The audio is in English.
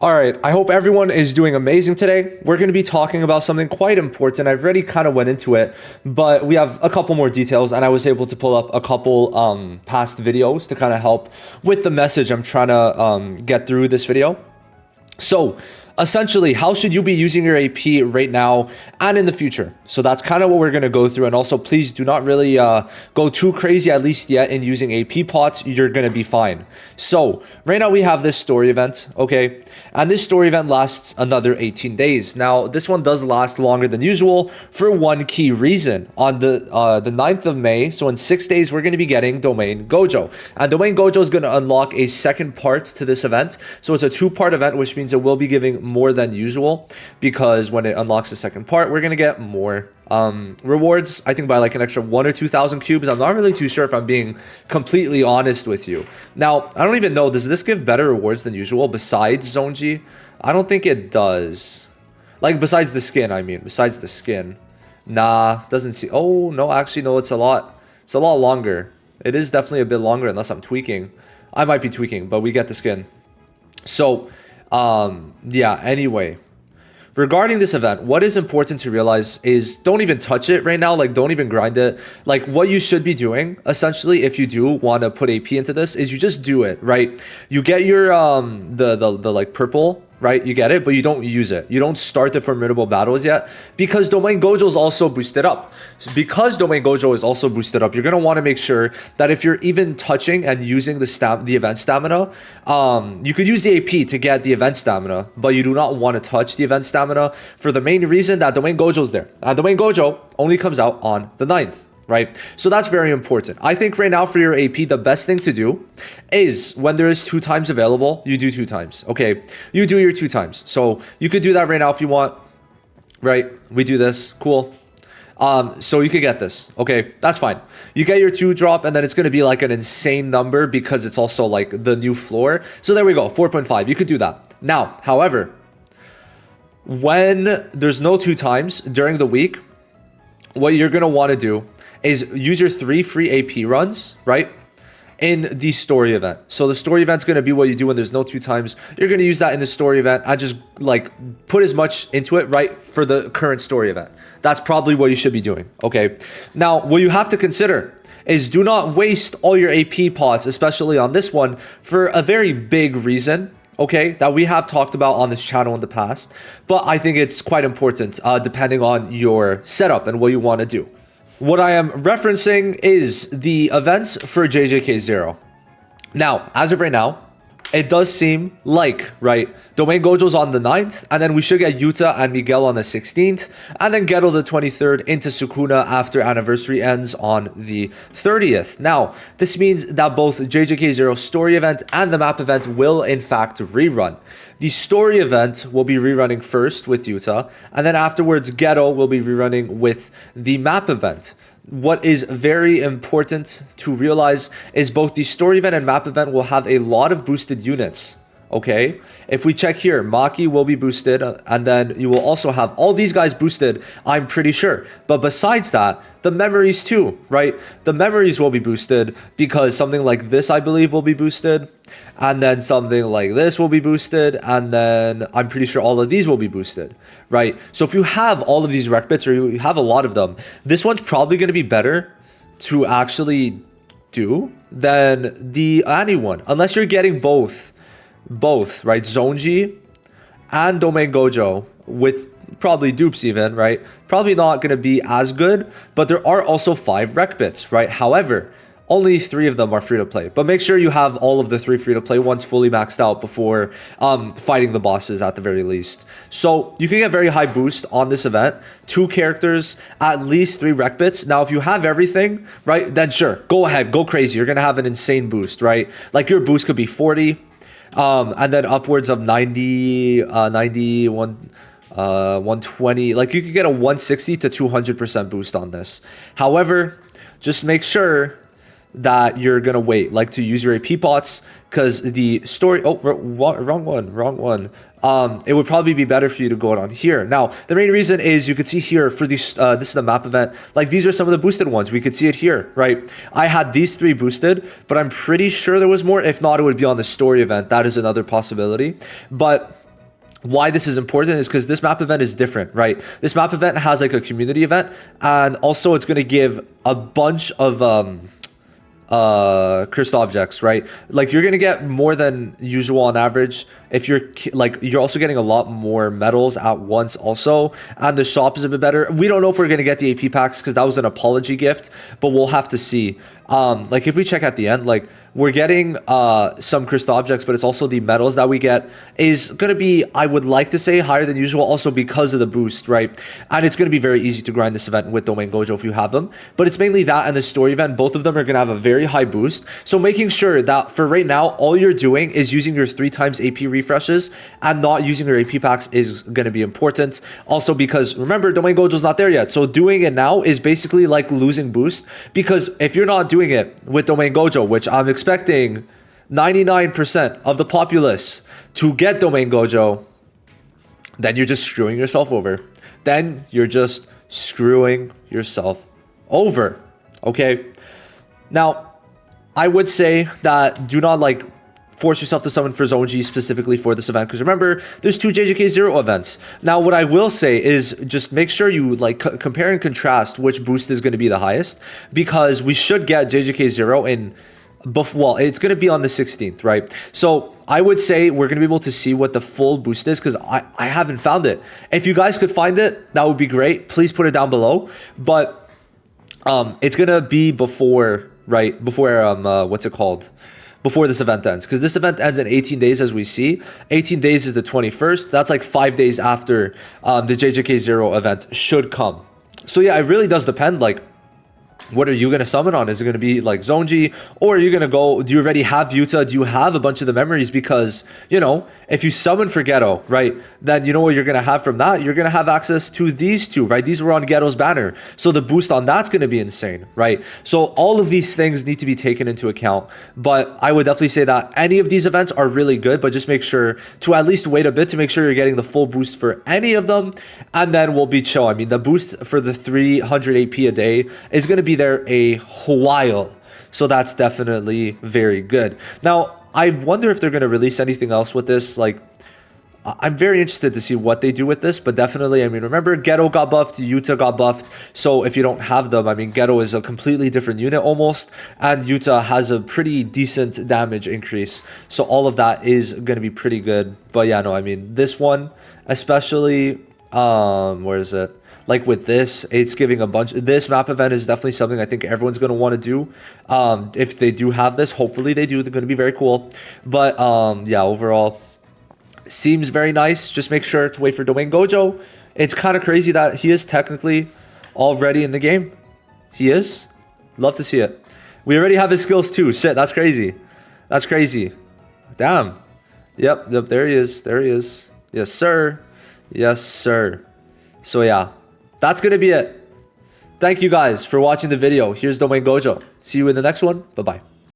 All right, I hope everyone is doing amazing today. We're going to be talking about something quite important. I've already kind of went into it, but we have a couple more details, and I was able to pull up a couple past videos to kind of help with the message I'm trying to get through this video. So essentially, how should you be using your AP right now and in the future? So that's kind of what we're going to go through. And also, please do not really go too crazy, at least yet, in using AP pots. You're going to be fine. So right now we have this story event, okay? And this story event lasts another 18 days. Now, this one does last longer than usual for one key reason. On the 9th of May, so in 6 days, we're going to be getting Domain Gojo. And Domain Gojo is going to unlock a second part to this event. So it's a two-part event, which means it will be giving more than usual, because when it unlocks the second part, we're going to get more rewards, I think by like an extra 1 or 2,000 cubes. I'm not really too sure, if I'm being completely honest with you. Now, I don't even know, does this give better rewards than usual besides Zone G? I don't think it does. Like, besides the skin, I mean, besides the skin. Nah, doesn't see. Oh, no, actually, no, it's a lot longer. It is definitely a bit longer, unless I'm tweaking. I might be tweaking, but we get the skin. So, yeah, anyway. Regarding this event, what is important to realize is don't even touch it right now. Like, don't even grind it. Like, what you should be doing, essentially, if you do want to put AP into this, is you just do it, right? You get your, the like purple, right? You get it, but you don't use it. You don't start the formidable battles yet, because Domain Gojo is also boosted up. Because Domain Gojo is also boosted up, you're going to want to make sure that if you're even touching and using the event stamina, you could use the AP to get the event stamina, but you do not want to touch the event stamina for the main reason that Domain Gojo is there. Domain Gojo only comes out on the 9th. Right? So that's very important. I think right now for your AP, the best thing to do is when there is 2 times available, you do 2 times. Okay. You do your 2 times. So you could do that right now if you want, right? We do this. Cool. So you could get this. Okay. That's fine. You get your 2 drop, and then it's going to be like an insane number because it's also like the new floor. So there we go. 4.5. You could do that. Now, however, when there's no 2 times during the week, what you're going to want to do is use your 3 free AP runs, right, in the story event. So the story event's going to be what you do when there's no 2 times. You're going to use that in the story event and just like put as much into it, right, for the current story event. That's probably what you should be doing, okay? Now, what you have to consider is do not waste all your AP pots, especially on this one, for a very big reason, okay, that we have talked about on this channel in the past. But I think it's quite important depending on your setup and what you want to do. What I am referencing is the events for JJK 0. Now, as of right now, it does seem like, right, Domain Gojo's on the 9th, and then we should get Yuta and Miguel on the 16th, and then Geto the 23rd into Sukuna after anniversary ends on the 30th. Now, this means that both JJK 0 story event and the map event will in fact rerun. The story event will be rerunning first with Yuta, and then afterwards Geto will be rerunning with the map event. What is very important to realize is both the story event and map event will have a lot of boosted units. Okay, if we check here, Maki will be boosted, and then you will also have all these guys boosted, I'm pretty sure. But besides that, the memories too, right? The memories will be boosted because something like this, I believe, will be boosted. And then something like this will be boosted. And then I'm pretty sure all of these will be boosted, right? So if you have all of these rec bits, or you have a lot of them, this one's probably going to be better to actually do than the Annie one. Unless you're getting both, right? Zone G and Domain Gojo with probably dupes even, right? Probably not going to be as good, but there are also 5 rec bits, right? However, only 3 of them are free to play, but make sure you have all of the 3 free to play ones fully maxed out before fighting the bosses at the very least. So you can get very high boost on this event. 2 characters, at least 3 rec bits. Now, if you have everything, right, then sure, go ahead, go crazy. You're going to have an insane boost, right? Like your boost could be 40, and then upwards of 90, 91, 120. Like you could get a 160 to 200% boost on this. However, just make sure that you're gonna wait, like to use your AP pots, because the story, wrong one. It would probably be better for you to go on here. Now, the main reason is you could see here for these, this is the map event, like these are some of the boosted ones. We could see it here, right? I had these 3 boosted, but I'm pretty sure there was more. If not, it would be on the story event. That is another possibility. But why this is important is because this map event is different, right? This map event has like a community event, and also it's going to give a bunch of cursed objects, right? Like you're gonna get more than usual on average. If you're like, you're also getting a lot more medals at once also, and the shop is a bit better. We don't know if we're gonna get the AP packs because that was an apology gift, but we'll have to see. Like if we check at the end, like we're getting some cursed objects, but it's also the medals that we get is going to be, I would like to say, higher than usual, also because of the boost, right? And it's going to be very easy to grind this event with Domain Gojo if you have them, but it's mainly that and the story event. Both of them are going to have a very high boost, so making sure that for right now all you're doing is using your 3 times AP refreshes and not using your AP packs is going to be important. Also because remember, Domain Gojo's not there yet, so doing it now is basically like losing boost, because if you're not doing it with Domain Gojo, which I'm expecting 99% of the populace to get Domain Gojo, then you're just screwing yourself over. Then you're just screwing yourself over. Okay? Now, I would say that do not like force yourself to summon for Zone G specifically for this event, because remember, there's 2 JJK 0 events. Now, what I will say is just make sure you like compare and contrast which boost is going to be the highest, because we should get JJK 0 in, well, it's going to be on the 16th, right? So I would say we're going to be able to see what the full boost is, because I haven't found it. If you guys could find it, that would be great. Please put it down below. But it's going to be before, right? Before, what's it called? Before this event ends, because this event ends in 18 days as we see. 18 days is the 21st. That's like 5 days after the JJK 0 event should come. So yeah, it really does depend, like, what are you going to summon on? Is it going to be like Zone G, or are you going to go, do you already have Yuta? Do you have a bunch of the memories? Because, you know, if you summon for Ghetto, right, then you know what you're going to have from that? You're going to have access to these two, right? These were on Ghetto's banner. So the boost on that's going to be insane, right? So all of these things need to be taken into account. But I would definitely say that any of these events are really good, but just make sure to at least wait a bit to make sure you're getting the full boost for any of them. And then we'll be chill. I mean, the boost for the 300 AP a day is going to be there a while, so that's definitely very good. Now I wonder if they're going to release anything else with this. Like, I'm very interested to see what they do with this, but definitely, I mean, remember, Ghetto got buffed, Yuta got buffed, so if you don't have them, I mean, Ghetto is a completely different unit almost, and Yuta has a pretty decent damage increase, so all of that is going to be pretty good. But yeah, no, I mean, this one especially, where is it? Like with this, it's giving a bunch. This map event is definitely something I think everyone's going to want to do. If they do have this, hopefully they do. They're going to be very cool. But yeah, overall, seems very nice. Just make sure to wait for Domain Gojo. It's kind of crazy that he is technically already in the game. He is. Love to see it. We already have his skills too. Shit, that's crazy. That's crazy. Damn. Yep, there he is. There he is. Yes, sir. Yes, sir. So yeah. That's going to be it. Thank you guys for watching the video. Here's Domain Gojo. See you in the next one. Bye-bye.